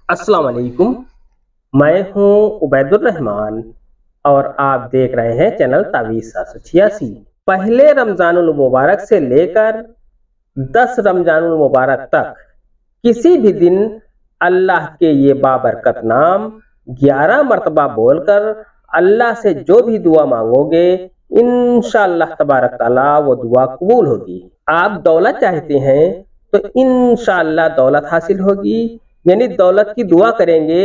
अस्सलाम वालेकुम। मैं हूं उबैदुर रहमान और आप देख रहे हैं चैनल तावीज़ 786। पहले रमजानुल मुबारक से लेकर 10 रमजानुल मुबारक तक किसी भी दिन अल्लाह के ये बाबरकत नाम 11 मरतबा बोलकर अल्लाह से जो भी दुआ मांगोगे इंशाअल्लाह तबारक ताला वो दुआ कबूल होगी। आप दौलत चाहते हैं तो इंशाअल्लाह दौलत हासिल होगी, यानी दौलत की दुआ करेंगे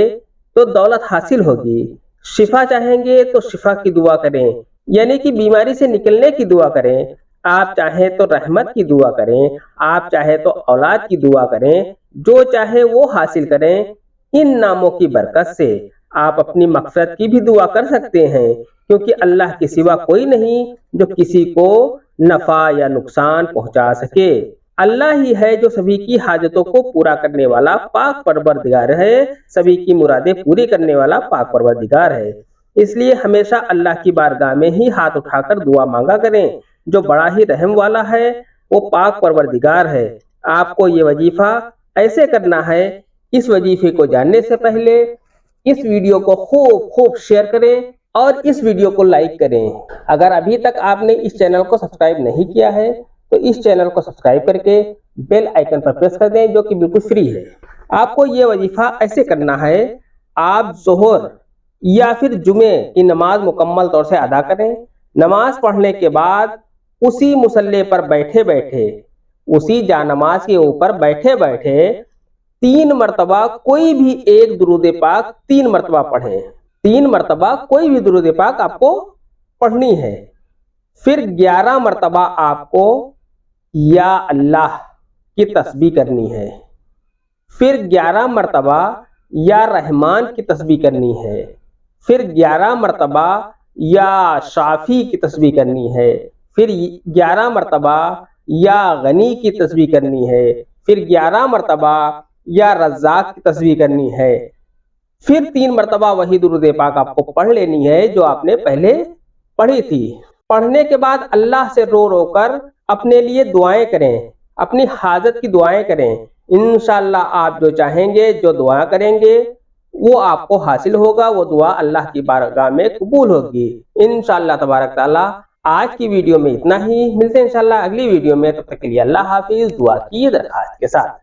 तो दौलत हासिल होगी। शिफा चाहेंगे तो शिफा की दुआ करें, यानी कि बीमारी से निकलने की दुआ करें। आप चाहें तो रहमत की दुआ करें, आप चाहे तो औलाद की दुआ करें, जो चाहे वो हासिल करें। इन नामों की बरकत से आप अपनी मकसद की भी दुआ कर सकते हैं, क्योंकि अल्लाह के सिवा कोई नहीं जो किसी को नफा या नुकसान पहुंचा सके। अल्लाह ही है जो सभी की हाजतों को पूरा करने वाला पाक परवरदिगार है, सभी की मुरादें पूरी करने वाला पाक परवरदिगार है। इसलिए हमेशा अल्लाह की बारगाह में ही हाथ उठाकर दुआ मांगा करें। जो बड़ा ही रहम वाला है वो पाक परवरदिगार है। आपको ये वजीफा ऐसे करना है। इस वजीफे को जानने से पहले इस वीडियो को खूब खूब शेयर करें और इस वीडियो को लाइक करें। अगर अभी तक आपने इस चैनल को सब्सक्राइब नहीं किया है तो इस चैनल को सब्सक्राइब करके बेल आइकन पर प्रेस कर दें, जो कि बिल्कुल फ्री है। आपको ये वजीफा ऐसे करना है। आप जोहर या फिर जुमे की नमाज मुकम्मल तौर से अदा करें। नमाज पढ़ने के बाद उसी मुसल्ले पर बैठे बैठे, उसी जानमाज के ऊपर बैठे बैठे 3 मरतबा कोई भी एक दुरूद पाक 3 मरतबा पढ़ें। 3 मरतबा कोई भी दुरूद पाक आपको पढ़नी है। फिर 11 मरतबा आपको या अल्लाह की तस्बीह करनी है। फिर 11 मरतबा या रहमान की तस्बीह करनी है। फिर 11 मरतबा या शाफी की तस्बीह करनी है। फिर 11 मरतबा या गनी की तस्बीह करनी है। फिर 11 मरतबा या रज़्ज़ाक की तस्बीह करनी है। फिर 3 मरतबा वही दुरूद पाक आपको पढ़ लेनी है जो आपने पहले पढ़ी थी। पढ़ने के बाद अल्लाह से रो रो कर अपने लिए दुआएं करें, अपनी हाजत की दुआएं करें। इंशाअल्लाह आप जो चाहेंगे, जो दुआ करेंगे वो आपको हासिल होगा, वो दुआ अल्लाह की बारगाह में कबूल होगी इंशाअल्लाह तबारक ताला। आज की वीडियो में इतना ही। मिलते हैं इंशाअल्लाह अगली वीडियो में, तब तक के लिए अल्लाह हाफिज। दुआ की दरखास्त के साथ।